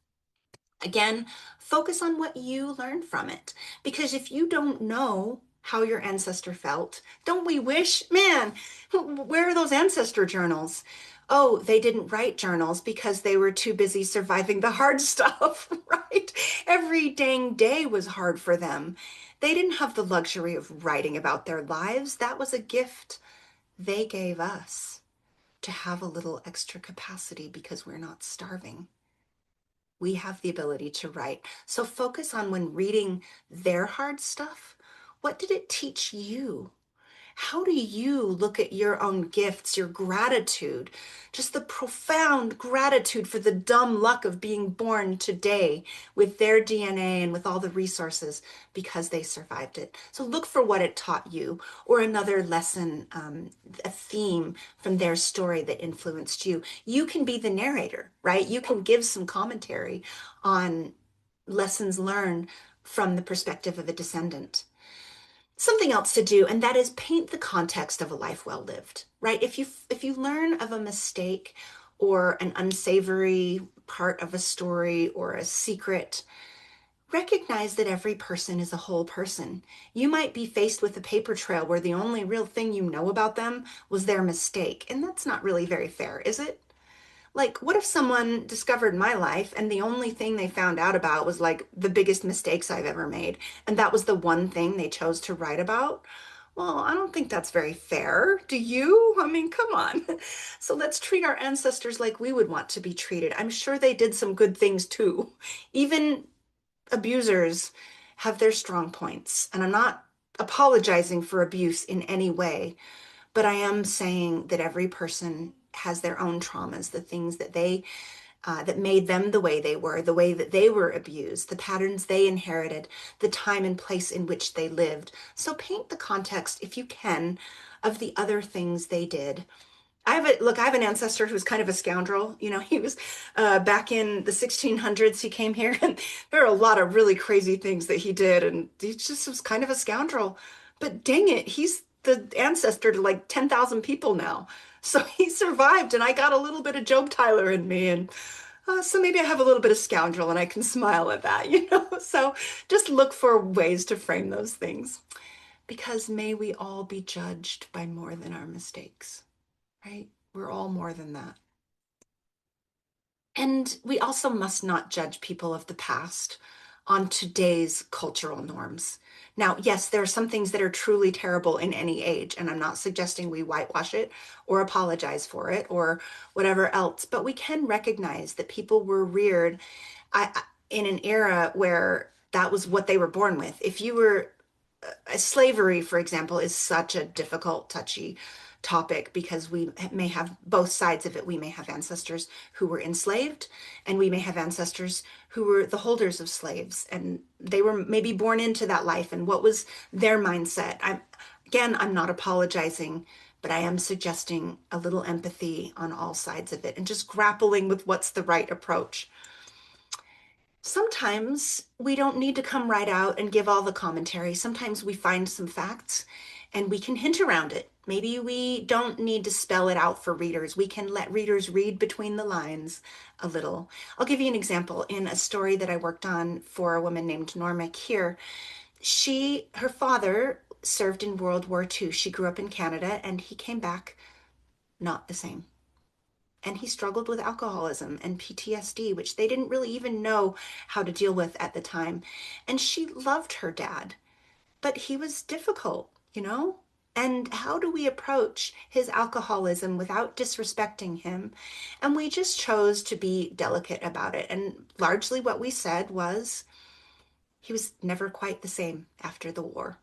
Again, focus on what you learned from it. Because if you don't know how your ancestor felt, don't we wish, man, where are those ancestor journals? Oh, they didn't write journals because they were too busy surviving the hard stuff, right? Every dang day was hard for them. They didn't have the luxury of writing about their lives. That was a gift they gave us, to have a little extra capacity because we're not starving. we have the ability to write. So focus on when reading their hard stuff. What did it teach you? How do you look at your own gifts, your gratitude, just the profound gratitude for the dumb luck of being born today with their DNA and with all the resources because they survived it? So look for what it taught you, or another lesson, a theme from their story that influenced you. You can be the narrator, right? You can give some commentary on lessons learned from the perspective of a descendant. Something else to do, and that is paint the context of a life well lived, right? If you learn of a mistake or an unsavory part of a story or a secret, recognize that every person is a whole person. You might be faced with a paper trail where the only real thing you know about them was their mistake, and that's not really very fair, is it? Like, what if someone discovered my life and the only thing they found out about was like the biggest mistakes I've ever made, and that was the one thing they chose to write about? Well, I don't think that's very fair. Do you? I mean, come on. So let's treat our ancestors like we would want to be treated. I'm sure they did some good things too. Even abusers have their strong points, and I'm not apologizing for abuse in any way, but I am saying that every person has their own traumas, the things that they that made them the way they were, the way that they were abused, the patterns they inherited, the time and place in which they lived. So paint the context, if you can, of the other things they did. I have an ancestor who's kind of a scoundrel. You know, he was back in the 1600s, he came here, and there are a lot of really crazy things that he did, and he just was kind of a scoundrel. But dang it, he's the ancestor to like 10,000 people now. So he survived, and I got a little bit of Job Tyler in me, and so maybe I have a little bit of scoundrel, and I can smile at that, you know? So just look for ways to frame those things, because may we all be judged by more than our mistakes, right? We're all more than that. And we also must not judge people of the past on today's cultural norms. Now, yes, there are some things that are truly terrible in any age, and I'm not suggesting we whitewash it or apologize for it or whatever else, but we can recognize that people were reared in an era where that was what they were born with. If you were slavery, for example, is such a difficult, touchy topic because we may have both sides of it. We may have ancestors who were enslaved, and we may have ancestors who were the holders of slaves, and they were maybe born into that life. And what was their mindset? I'm not apologizing, but I am suggesting a little empathy on all sides of it and just grappling with what's the right approach. Sometimes we don't need to come right out and give all the commentary. Sometimes we find some facts and we can hint around it. Maybe we don't need to spell it out for readers. We can let readers read between the lines a little. I'll give you an example. In a story that I worked on for a woman named Norma Keir, her father served in World War II. She grew up in Canada, and he came back not the same. And he struggled with alcoholism and PTSD, which they didn't really even know how to deal with at the time. And she loved her dad, but he was difficult, you know? And how do we approach his alcoholism without disrespecting him? And we just chose to be delicate about it. And largely what we said was, he was never quite the same after the war.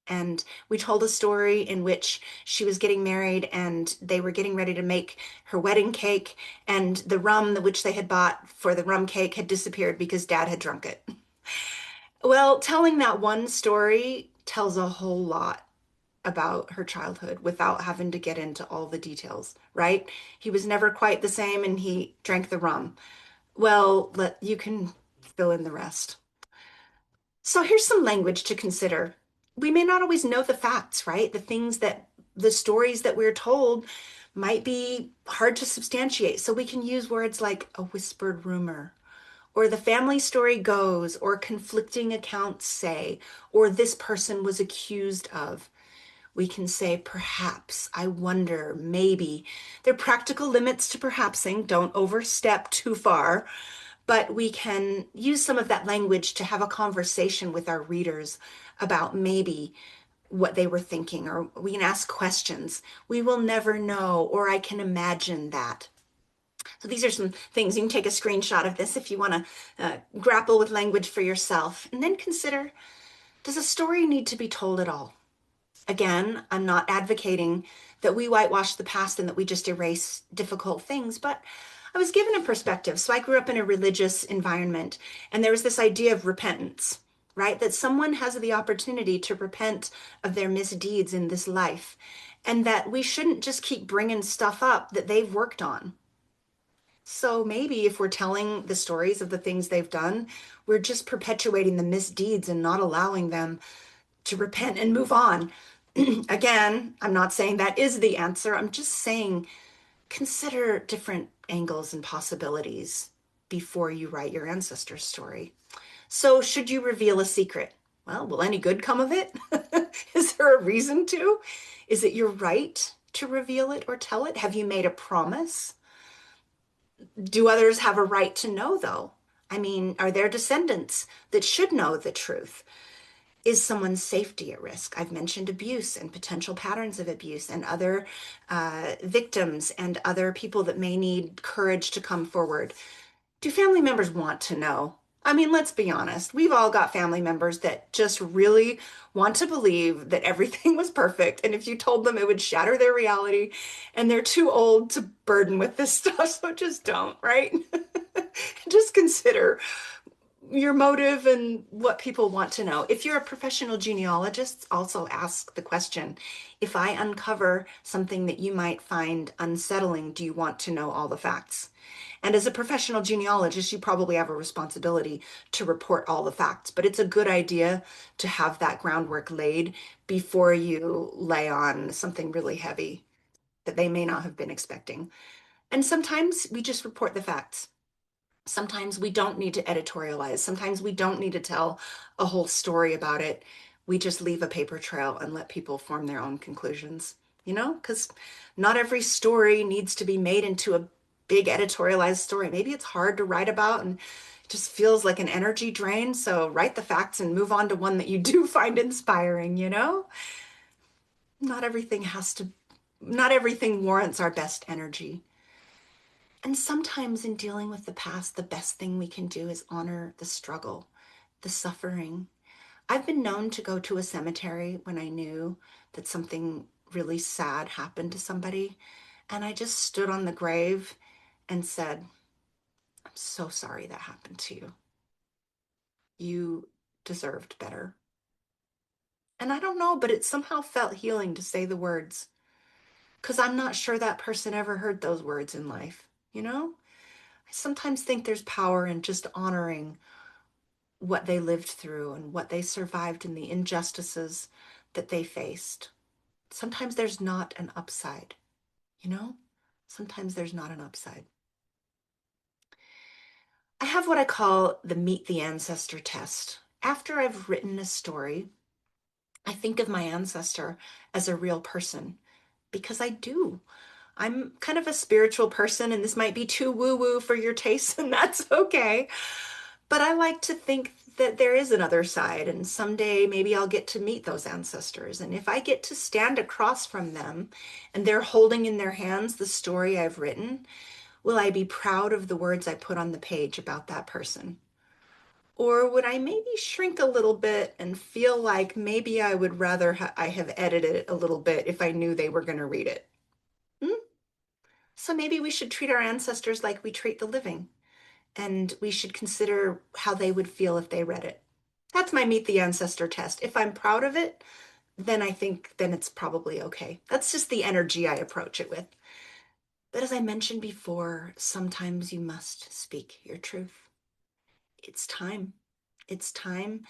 And we told a story in which she was getting married and they were getting ready to make her wedding cake, and the rum which they had bought for the rum cake had disappeared because dad had drunk it. Well, telling that one story tells a whole lot about her childhood without having to get into all the details, right? He was never quite the same and he drank the rum. Well, you can fill in the rest. So here's some language to consider. We may not always know the facts, right? The stories that we're told might be hard to substantiate. So we can use words like a whispered rumor, or the family story goes, or conflicting accounts say, or this person was accused of. We can say perhaps, I wonder, maybe. There are practical limits to perhapsing. Don't overstep too far. But we can use some of that language to have a conversation with our readers about maybe what they were thinking, or we can ask questions. We will never know, or I can imagine that. So these are some things. You can take a screenshot of this if you want to grapple with language for yourself. And then consider, does a story need to be told at all? Again, I'm not advocating that we whitewash the past and that we just erase difficult things, but I was given a perspective. So I grew up in a religious environment, and there was this idea of repentance, right? That someone has the opportunity to repent of their misdeeds in this life, and that we shouldn't just keep bringing stuff up that they've worked on. So maybe if we're telling the stories of the things they've done, we're just perpetuating the misdeeds and not allowing them to repent and move on. Again, I'm not saying that is the answer. I'm just saying consider different angles and possibilities before you write your ancestor's story. So, should you reveal a secret? Well, will any good come of it? Is there a reason to? Is it your right to reveal it or tell it? Have you made a promise? Do others have a right to know, though? I mean, are there descendants that should know the truth? Is someone's safety at risk? I've mentioned abuse and potential patterns of abuse and other victims and other people that may need courage to come forward. Do family members want to know? I mean, let's be honest. We've all got family members that just really want to believe that everything was perfect. And if you told them, it would shatter their reality. And they're too old to burden with this stuff. So just don't, right? Just consider your motive and what people want to know. If you're a professional genealogist, also ask the question, if I uncover something that you might find unsettling, do you want to know all the facts? And as a professional genealogist, you probably have a responsibility to report all the facts, but it's a good idea to have that groundwork laid before you lay on something really heavy that they may not have been expecting. And sometimes we just report the facts. Sometimes we don't need to editorialize. Sometimes we don't need to tell a whole story about it. We just leave a paper trail and let people form their own conclusions, because not every story needs to be made into a big editorialized story. Maybe it's hard to write about and it just feels like an energy drain. So write the facts and move on to one that you do find inspiring, Not everything warrants our best energy. And sometimes in dealing with the past, the best thing we can do is honor the struggle, the suffering. I've been known to go to a cemetery when I knew that something really sad happened to somebody. And I just stood on the grave and said, I'm so sorry that happened to you. You deserved better. And I don't know, but it somehow felt healing to say the words, because I'm not sure that person ever heard those words in life, I sometimes think there's power in just honoring what they lived through and what they survived and the injustices that they faced. Sometimes there's not an upside, Sometimes there's not an upside. I have what I call the Meet the Ancestor test. After I've written a story, I think of my ancestor as a real person because I do. I'm kind of a spiritual person, and this might be too woo-woo for your taste, and that's okay. But I like to think that there is another side, and someday maybe I'll get to meet those ancestors. And if I get to stand across from them and they're holding in their hands the story I've written, will I be proud of the words I put on the page about that person? Or would I maybe shrink a little bit and feel like maybe I would rather I have edited it a little bit if I knew they were going to read it? So maybe we should treat our ancestors like we treat the living, and we should consider how they would feel if they read it. That's my Meet the Ancestor test. If I'm proud of it, then I think then it's probably okay. That's just the energy I approach it with. But as I mentioned before, sometimes you must speak your truth. It's time. It's time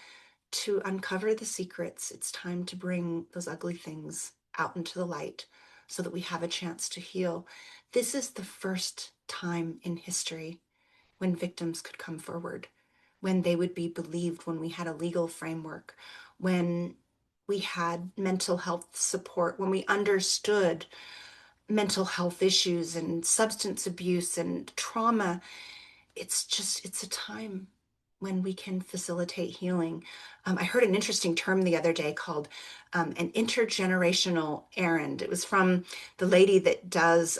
to uncover the secrets. It's time to bring those ugly things out into the light so that we have a chance to heal. This is the first time in history when victims could come forward, when they would be believed, when we had a legal framework, when we had mental health support, when we understood mental health issues and substance abuse and trauma. It's a time. when we can facilitate healing. I heard an interesting term the other day called an intergenerational errand. It was from the lady that does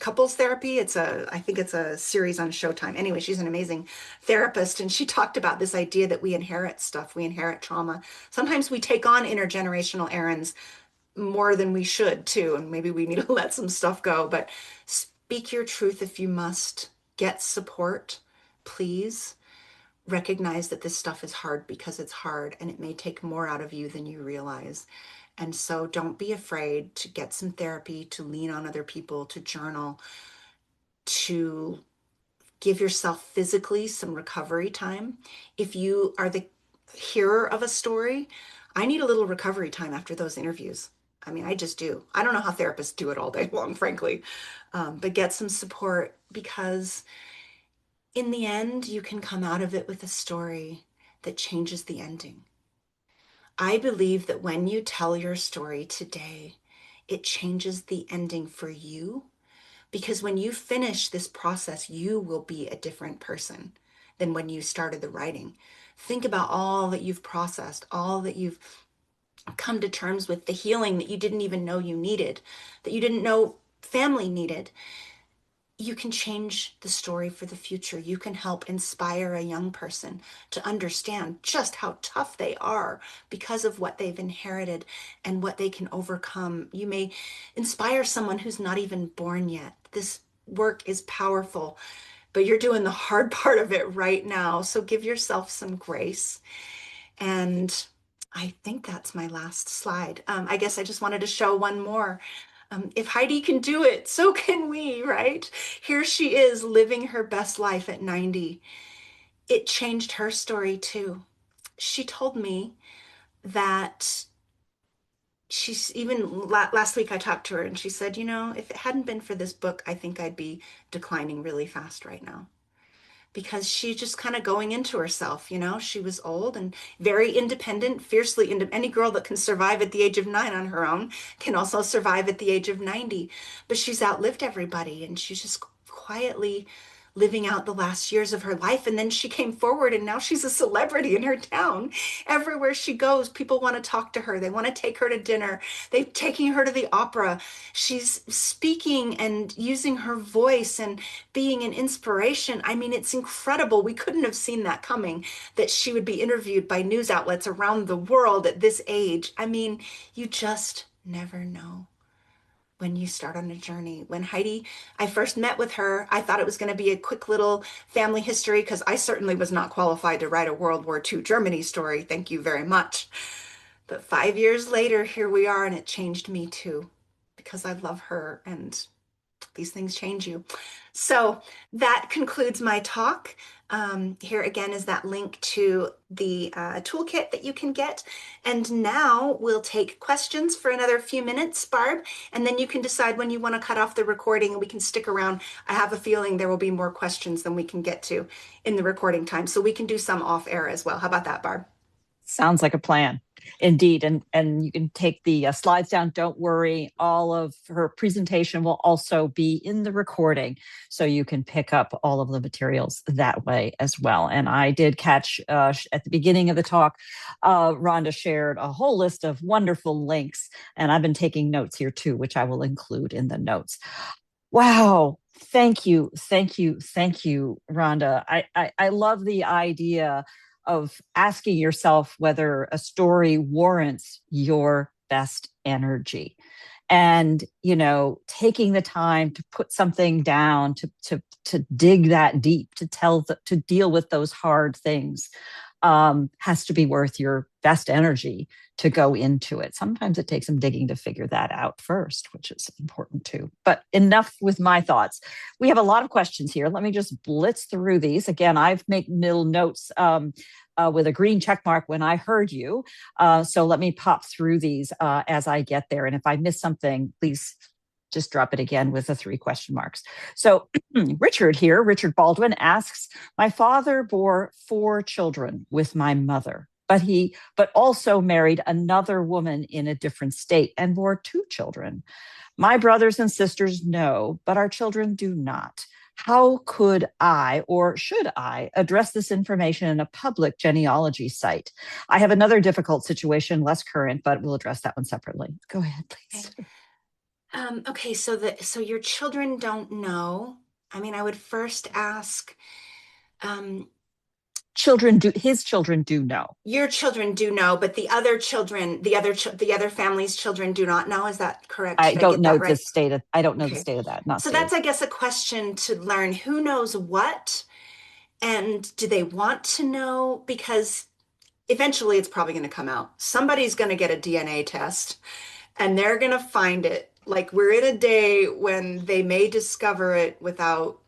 couples therapy. I think it's a series on Showtime. Anyway, she's an amazing therapist, and she talked about this idea that we inherit stuff, we inherit trauma. Sometimes we take on intergenerational errands more than we should too, and maybe we need to let some stuff go. But speak your truth if you must. Get support, please. Recognize that this stuff is hard because it's hard, and it may take more out of you than you realize. And so don't be afraid to get some therapy, to lean on other people, to journal, to give yourself physically some recovery time. If you are the hearer of a story, I need a little recovery time after those interviews. I mean, I just do. I don't know how therapists do it all day long, frankly, but get some support, because in the end, you can come out of it with a story that changes the ending. I believe that when you tell your story today, it changes the ending for you, because when you finish this process, you will be a different person than when you started the writing. Think about all that you've processed, all that you've come to terms with, the healing that you didn't even know you needed, that you didn't know family needed. You can change the story for the future. You can help inspire a young person to understand just how tough they are because of what they've inherited and what they can overcome. You may inspire someone who's not even born yet. This work is powerful, but you're doing the hard part of it right now. So give yourself some grace. And I think that's my last slide. I guess I just wanted to show one more. If Heidi can do it, so can we, right? Here she is living her best life at 90. It changed her story too. She told me that she's even last week I talked to her, and she said, if it hadn't been for this book, I think I'd be declining really fast right now. Because she's just kind of going into herself, she was old and very independent, fiercely independent. Any girl that can survive at the age of 9 on her own can also survive at the age of 90. But she's outlived everybody, and she's just quietly living out the last years of her life. And then she came forward, and now she's a celebrity in her town. Everywhere she goes, people want to talk to her. They want to take her to dinner. They're taking her to the opera. She's speaking and using her voice and being an inspiration. I mean, it's incredible. We couldn't have seen that coming, that she would be interviewed by news outlets around the world at this age. I mean, you just never know when you start on a journey. When I first met with her, I thought it was going to be a quick little family history, because I certainly was not qualified to write a World War II Germany story. Thank you very much. But 5 years later, here we are, and it changed me too, because I love her, and these things change you. So that concludes my talk. Here again is that link to the toolkit that you can get. And now we'll take questions for another few minutes, Barb, and then you can decide when you want to cut off the recording, and we can stick around. I have a feeling there will be more questions than we can get to in the recording time, so we can do some off air as well. How about that, Barb? Sounds like a plan. Indeed. And you can take the slides down. Don't worry. All of her presentation will also be in the recording, so you can pick up all of the materials that way as well. And I did catch at the beginning of the talk, Rhonda shared a whole list of wonderful links, and I've been taking notes here too, which I will include in the notes. Wow. Thank you. Thank you. Thank you, Rhonda. I love the idea of asking yourself whether a story warrants your best energy, and taking the time to put something down, to dig that deep, to deal with those hard things, has to be worth your best energy to go into it. Sometimes it takes some digging to figure that out first, which is important too. But enough with my thoughts. We have a lot of questions here. Let me just blitz through these. Again, I've made little notes with a green check mark when I heard you. So let me pop through these as I get there. And if I miss something, please just drop it again with the 3 question marks. So Richard Baldwin asks, my father bore 4 children with my mother, but also married another woman in a different state and bore 2 children. My brothers and sisters know, but our children do not. How could I, or should I, address this information in a public genealogy site? I have another difficult situation, less current, but we'll address that one separately. Go ahead, please. Okay, so your children don't know. I mean, I would first ask, His children do know. your children do know, but the other children, the other family's children do not know. Is that correct? I Should don't get know that the right? state of, I don't know the Okay. state of that, not So state. that's, I guess, a question to learn who knows what, and do they want to know? Because eventually it's probably going to come out. Somebody's going to get a DNA test and they're going to find it. Like, we're in a day when they may discover it without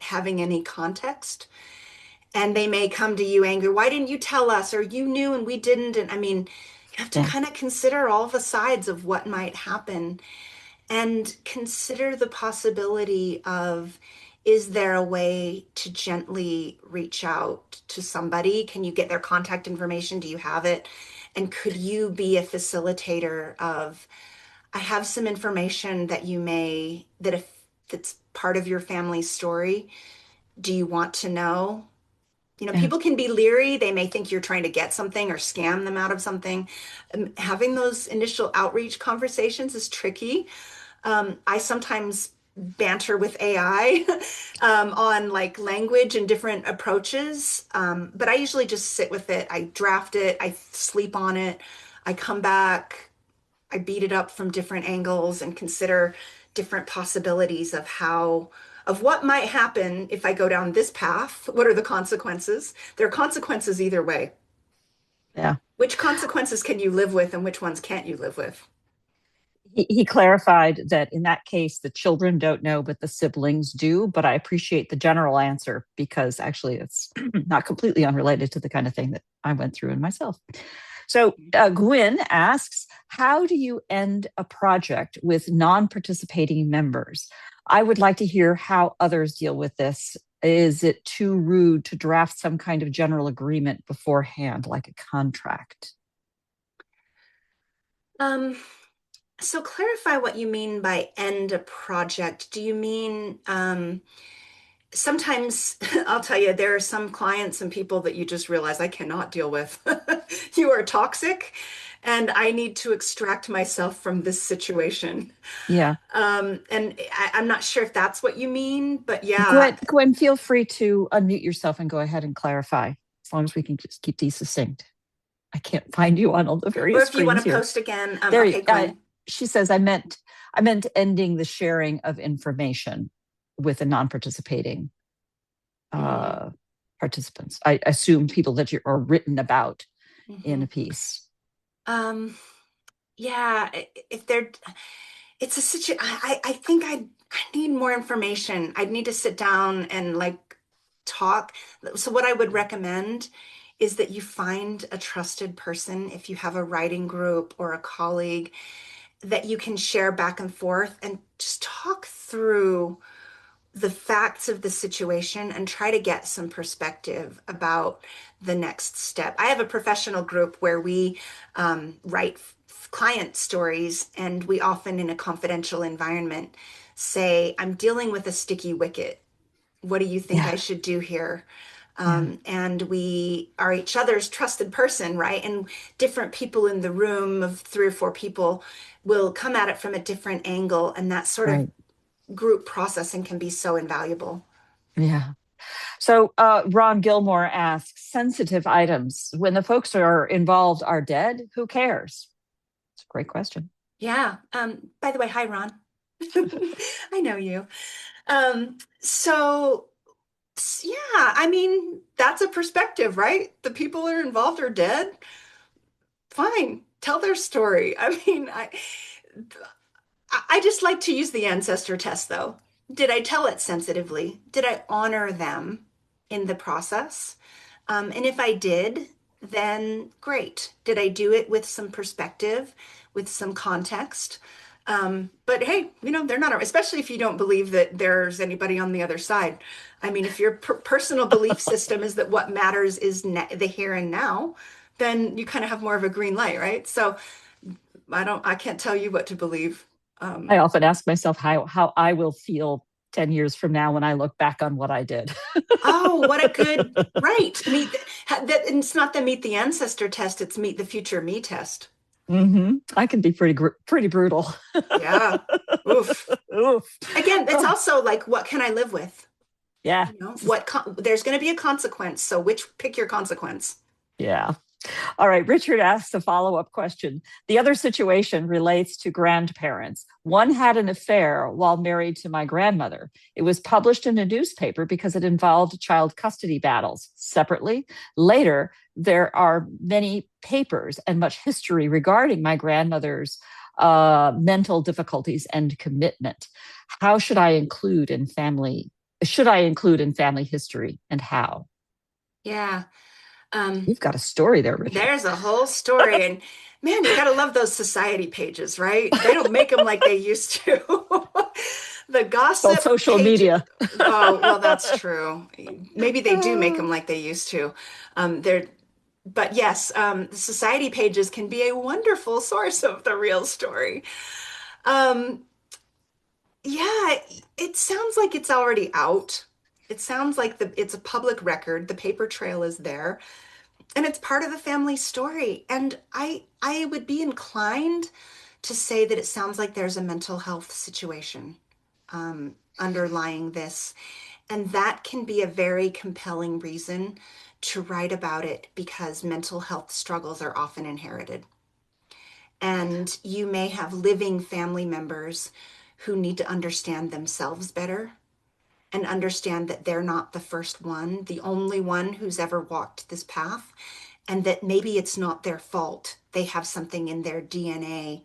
having any context. And they may come to you angry. Why didn't you tell us? Or you knew and we didn't. And I mean, you have to Yeah. kind of consider all the sides of what might happen and consider the possibility of, is there a way to gently reach out to somebody? Can you get their contact information? Do you have it? And could you be a facilitator of, I have some information that you may, that if that's part of your family's story, do you want to know? You know, Yeah. people can be leery. They may think you're trying to get something or scam them out of something. Having those initial outreach conversations is tricky. I sometimes banter with AI on like language and different approaches, but I usually just sit with it. I draft it, I sleep on it, I come back, I beat it up from different angles and consider different possibilities of how, of what might happen if I go down this path. What are the consequences? There are consequences either way. Yeah. Which consequences can you live with and which ones can't you live with? He clarified that in that case, the children don't know, but the siblings do. But I appreciate the general answer because actually it's not completely unrelated to the kind of thing that I went through in myself. So Gwyn asks, how do you end a project with non-participating members? I would like to hear how others deal with this. Is it too rude to draft some kind of general agreement beforehand, like a contract? So clarify what you mean by end a project. Do you mean sometimes I'll tell you, there are some clients and people that you just realize I cannot deal with. You are toxic, and I need to extract myself from this situation. Yeah. And I'm not sure if that's what you mean, but yeah. Gwen, feel free to unmute yourself and go ahead and clarify, as long as we can just keep these succinct. I can't find you on all the Or various if you want screens to here. post again, There, okay, Gwen. she says, I meant ending the sharing of information with the non-participating participants. I assume people that you are written about in a piece. Yeah, if they're, it's a situation. I think I need more information. I'd need to sit down and like talk. So what I would recommend is that you find a trusted person if you have a writing group or a colleague that you can share back and forth and just talk through the facts of the situation and try to get some perspective about the next step. I have a professional group where we write client stories, and we often, in a confidential environment, say, I'm dealing with a sticky wicket. What do you think I should do here? And we are each other's trusted person, right? And different people in the room of 3 or 4 people will come at it from a different angle, and that sort of group processing can be so invaluable. Yeah. So Ron Gilmore asks, sensitive items, when the folks are involved are dead, who cares? It's a great question. Yeah. By the way, hi, Ron. I know you. So yeah, I mean, that's a perspective, right? The people that are involved are dead. Fine. Tell their story. I mean, I just like to use the ancestor test, though. Did I tell it sensitively? Did I honor them in the process? And if I did, then great. Did I do it with some perspective, with some context? But hey, you know, they're not, especially if you don't believe that there's anybody on the other side. I mean, if your personal belief system is that what matters is the here and now, then you kind of have more of a green light, right? So I can't tell you what to believe. I often ask myself how I will feel 10 years from now when I look back on what I did. Oh, what a good, right. It's not the meet the ancestor test, it's meet the future me test. I can be pretty brutal. Yeah. Oof. Oof. Again, it's also like, what can I live with? Yeah. You know, there's going to be a consequence. So pick your consequence. Yeah. All right. Richard asks a follow-up question. The other situation relates to grandparents. One had an affair while married to my grandmother. It was published in a newspaper because it involved child custody battles. Separately, later, there are many papers and much history regarding my grandmother's mental difficulties and commitment. How should I include in family? Should I include in family history, and how? Yeah. You've got a story there, Richard. There's a whole story. And man, you got to love those society pages, right? They don't make them like they used to. The gossip social pages. Media. Oh, well, that's true. Maybe they do make them like they used to. But yes, the society pages can be a wonderful source of the real story. Um, yeah, it sounds like it's already out. It sounds like it's a public record. The paper trail is there, and it's part of the family story. And I would be inclined to say that it sounds like there's a mental health situation underlying this, and that can be a very compelling reason to write about it because mental health struggles are often inherited. And you may have living family members who need to understand themselves better and understand that they're not the first one, the only one who's ever walked this path, and that maybe it's not their fault. They have something in their DNA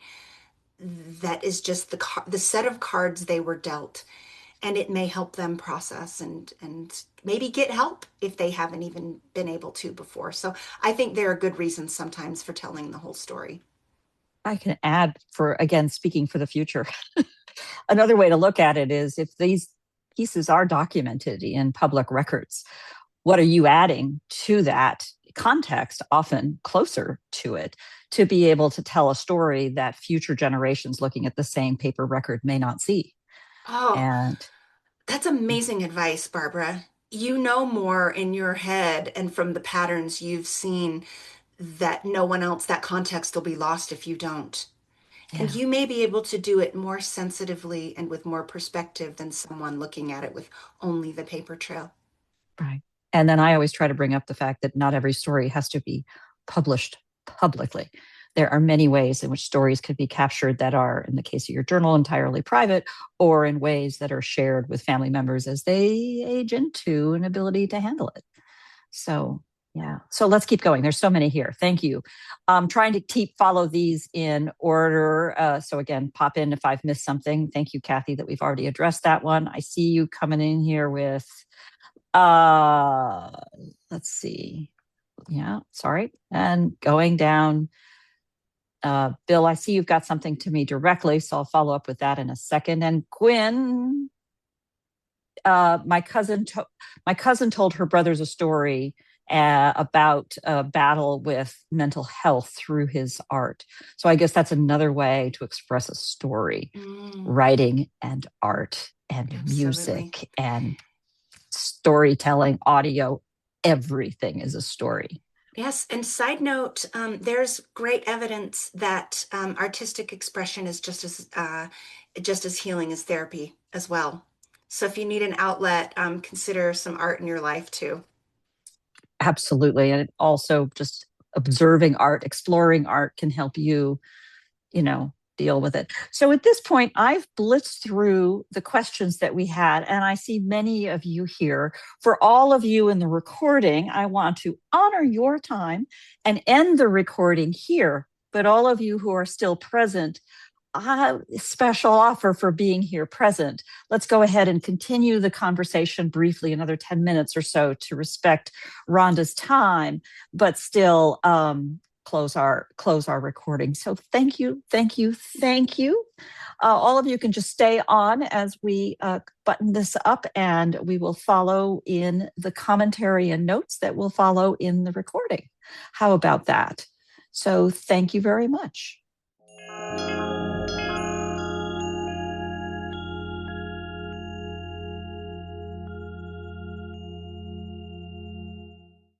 that is just the set of cards they were dealt, and it may help them process and maybe get help if they haven't even been able to before. So I think there are good reasons sometimes for telling the whole story. I can add, for again, speaking for the future, another way to look at it is if these pieces are documented in public records, what are you adding to that context, often closer to it, to be able to tell a story that future generations looking at the same paper record may not see? Oh, And that's amazing advice, Barbara. You know more in your head and from the patterns you've seen that no one else, that context will be lost if you don't. And yeah, you may be able to do it more sensitively and with more perspective than someone looking at it with only the paper trail. right. And then I always try to bring up the fact that not every story has to be published publicly. There are many ways in which stories could be captured that are, in the case of your journal, entirely private, or in ways that are shared with family members as they age into an ability to handle it. So, yeah. So let's keep going. There's so many here. Thank you. I'm trying to follow these in order. So again, pop in if I've missed something. Thank you, Kathy, that we've already addressed that one. I see you coming in here with, let's see. Yeah, sorry. And going down, Bill, I see you've got something to me directly, so I'll follow up with that in a second. And Gwen, my cousin told her brothers a story about a battle with mental health through his art. So I guess that's another way to express a story, writing and art and music and storytelling, audio, everything is a story. Yes, and side note, there's great evidence that artistic expression is just as healing as therapy as well. So if you need an outlet, consider some art in your life too. Absolutely. And also just observing art, exploring art can help you, deal with it. So at this point, I've blitzed through the questions that we had, and I see many of you here. For all of you in the recording, I want to honor your time and end the recording here. But all of you who are still present, special offer for being here present. Let's go ahead and continue the conversation briefly, another 10 minutes or so, to respect Rhonda's time, but still close our recording. So thank you. All of you can just stay on as we button this up, and we will follow in the commentary and notes that will follow in the recording. How about that? So thank you very much.